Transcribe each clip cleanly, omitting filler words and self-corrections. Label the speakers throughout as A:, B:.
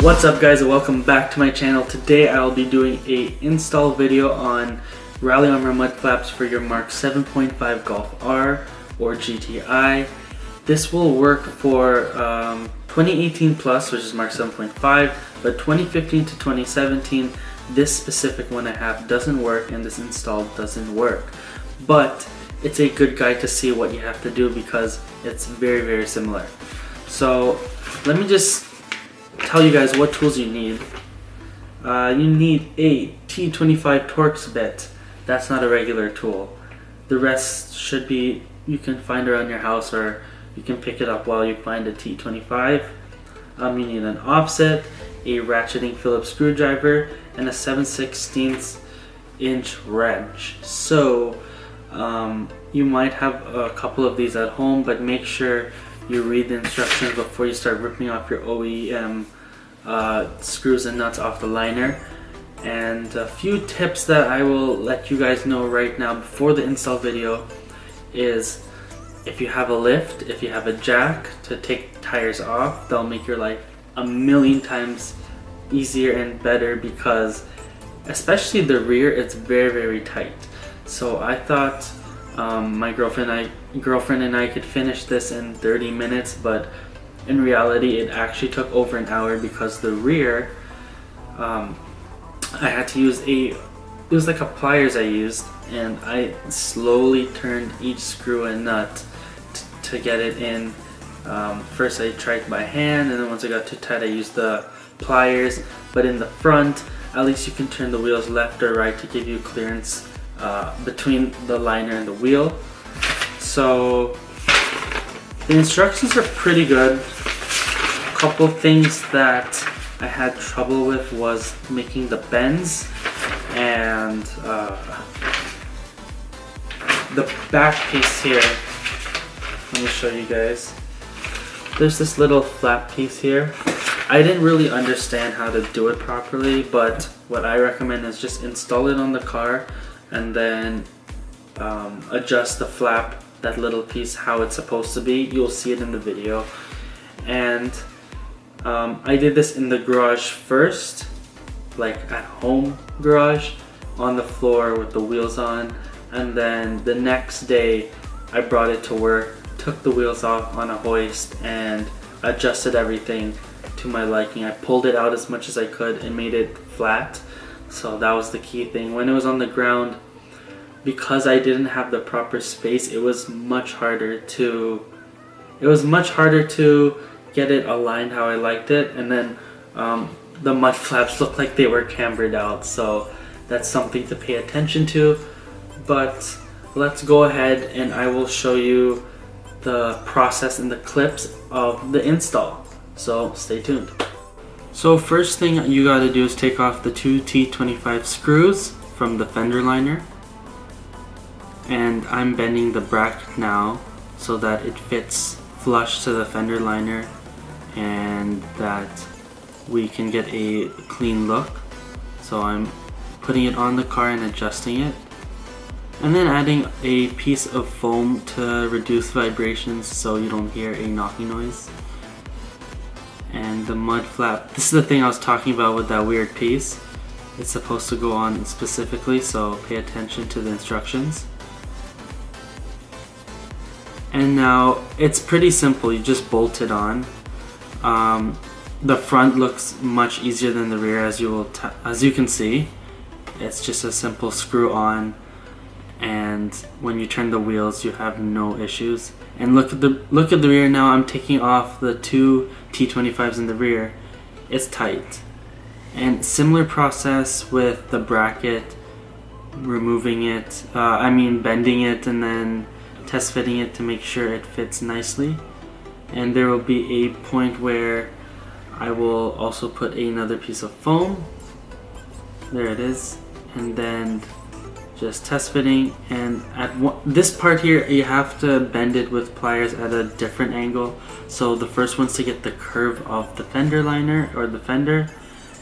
A: What's up guys, and welcome back to my channel. Today I'll be doing a install video on Rally Armor mud flaps for your Mark 7.5 Golf R or GTI. This will work for 2018 plus, which is Mark 7.5, but 2015 to 2017, this specific one I have doesn't work and this install doesn't work. But it's a good guide to see what you have to do because it's very similar. So let me just tell you guys what tools you need. You need a T25 Torx bit. That's not a regular tool. The rest should be, you can find around your house or you can pick it up while you find a T25. You need an offset, a ratcheting Phillips screwdriver, and a 7/16 inch wrench. So you might have a couple of these at home, but make sure you read the instructions before you start ripping off your OEM screws and nuts off the liner. And a few tips that I will let you guys know right now before the install video is, if you have a lift, if you have a jack to take tires off, they'll make your life a million times easier and better, because especially the rear, it's very tight. So I thought my girlfriend and I could finish this in 30 minutes, but in reality it actually took over an hour because the rear, I had to use it was like a pliers I used, and I slowly turned each screw and nut to get it in. First I tried by hand, and then once I got too tight I used the pliers. But in the front, at least you can turn the wheels left or right to give you clearance between the liner and the wheel. So the instructions are pretty good. A couple things that I had trouble with was making the bends, and the back piece here. Let me show you guys. There's this little flap piece here. I didn't really understand how to do it properly, but what I recommend is just install it on the car and then adjust the flap, that little piece, how it's supposed to be. You'll see it in the video. And I did this in the garage first, like at home garage, on the floor with the wheels on, and then the next day I brought it to work, took the wheels off on a hoist and adjusted everything to my liking. I pulled it out as much as I could and made it flat. So that was the key thing. When it was on the ground, because I didn't have the proper space, it was much harder to get it aligned how I liked it. And then the mud flaps looked like they were cambered out, so that's something to pay attention to. But let's go ahead and I will show you the process and the clips of the install, so stay tuned. So first thing you gotta do is take off the two T25 screws from the fender liner, and I'm bending the bracket now so that it fits flush to the fender liner and that we can get a clean look. So I'm putting it on the car and adjusting it, and then adding a piece of foam to reduce vibrations so you don't hear a knocking noise. And the mud flap, this is the thing I was talking about with that weird piece. It's supposed to go on specifically, so pay attention to the instructions. And now it's pretty simple, you just bolt it on. The front looks much easier than the rear, as you can see. It's just a simple screw on, and when you turn the wheels you have no issues. And look at the rear now. I'm taking off the two T25s in the rear. It's tight. And similar process with the bracket, removing it, bending it and then test fitting it to make sure it fits nicely. And there will be a point where I will also put another piece of foam. There it is. And then just test fitting, and at this part here you have to bend it with pliers at a different angle. So the first one's to get the curve of the fender liner or the fender,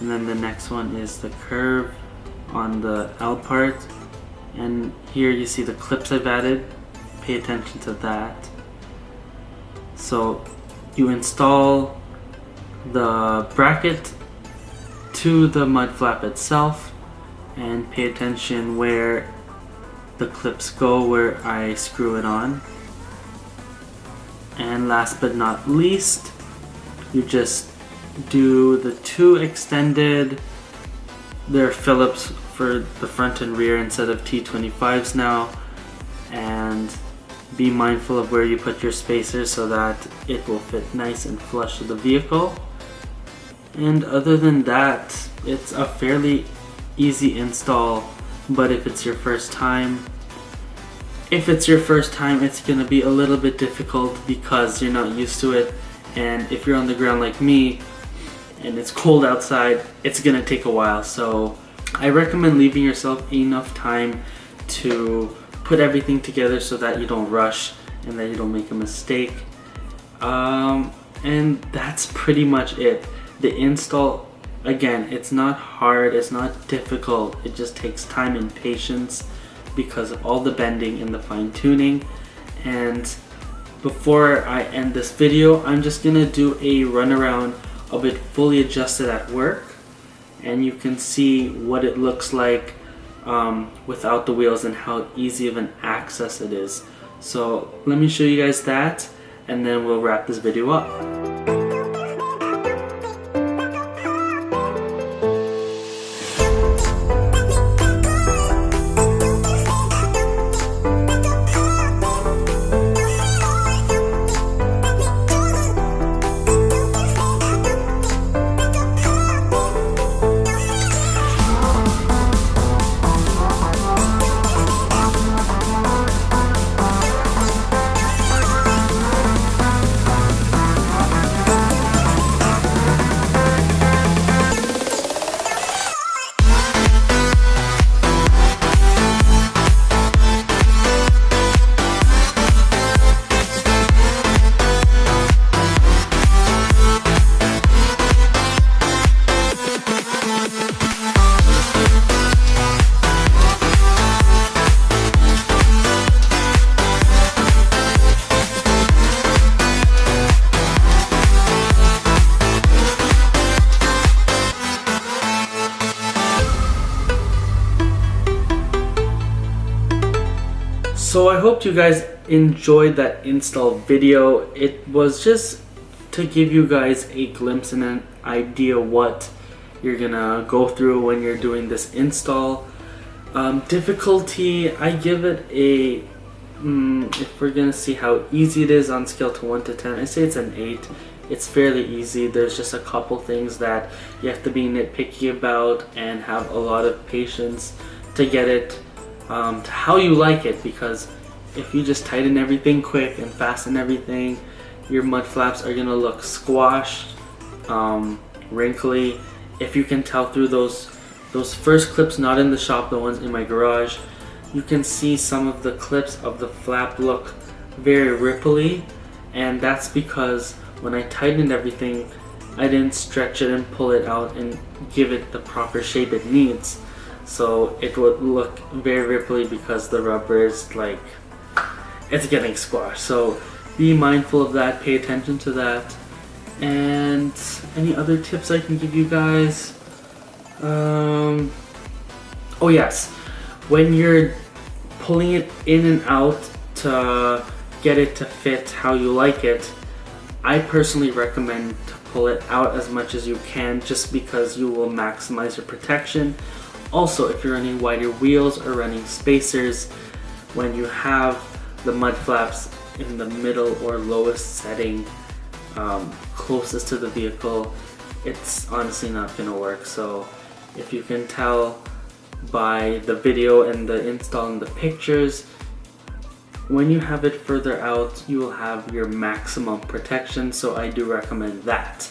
A: and then the next one is the curve on the L part. And here you see the clips I've added. Pay attention to that. So you install the bracket to the mud flap itself and pay attention where the clips go, where I screw it on. And last but not least, you just do the two extended, they're Phillips for the front and rear instead of T25s now, and be mindful of where you put your spacers so that it will fit nice and flush to the vehicle. And other than that, it's a fairly easy install. But if it's your first time, it's gonna be a little bit difficult because you're not used to it. And if you're on the ground like me and it's cold outside, it's gonna take a while. So I recommend leaving yourself enough time to put everything together so that you don't rush and that you don't make a mistake. And that's pretty much it. The install, again, it's not hard, it's not difficult. It just takes time and patience because of all the bending and the fine tuning. And before I end this video, I'm just gonna do a run around of it fully adjusted at work, and you can see what it looks like without the wheels and how easy of an access it is. So let me show you guys that, and then we'll wrap this video up. So I hope you guys enjoyed that install video. It was just to give you guys a glimpse and an idea what you're gonna go through when you're doing this install. Difficulty, I give it a, if we're gonna see how easy it is on scale to 1 to 10, I say it's an 8. It's fairly easy. There's just a couple things that you have to be nitpicky about and have a lot of patience to get it to how you like it, because if you just tighten everything quick and fasten everything, your mud flaps are gonna look squashed, wrinkly. If you can tell through those first clips, not in the shop, the ones in my garage, you can see some of the clips of the flap look very ripply, and that's because when I tightened everything, I didn't stretch it and pull it out and give it the proper shape it needs. So it would look very ripply because the rubber is like, it's getting squashed. So be mindful of that, pay attention to that. And any other tips I can give you guys? Oh yes, when you're pulling it in and out to get it to fit how you like it, I personally recommend to pull it out as much as you can, just because you will maximize your protection. Also, if you're running wider wheels or running spacers, when you have the mud flaps in the middle or lowest setting, closest to the vehicle, it's honestly not going to work. So if you can tell by the video and the install and the pictures, when you have it further out, you will have your maximum protection. So I do recommend that.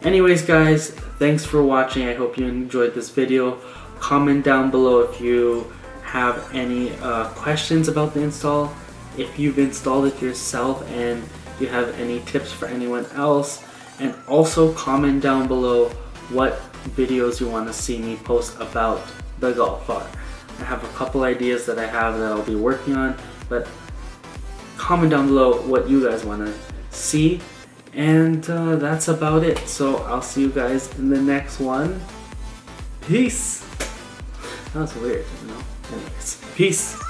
A: Anyways guys, thanks for watching. I hope you enjoyed this video. Comment down below if you have any questions about the install, if you've installed it yourself and you have any tips for anyone else, and also comment down below what videos you want to see me post about the Golf R. I have a couple ideas that I have that I'll be working on, but comment down below what you guys want to see. And that's about it. So I'll see you guys in the next one. Peace. That was weird, you know? Anyways, peace.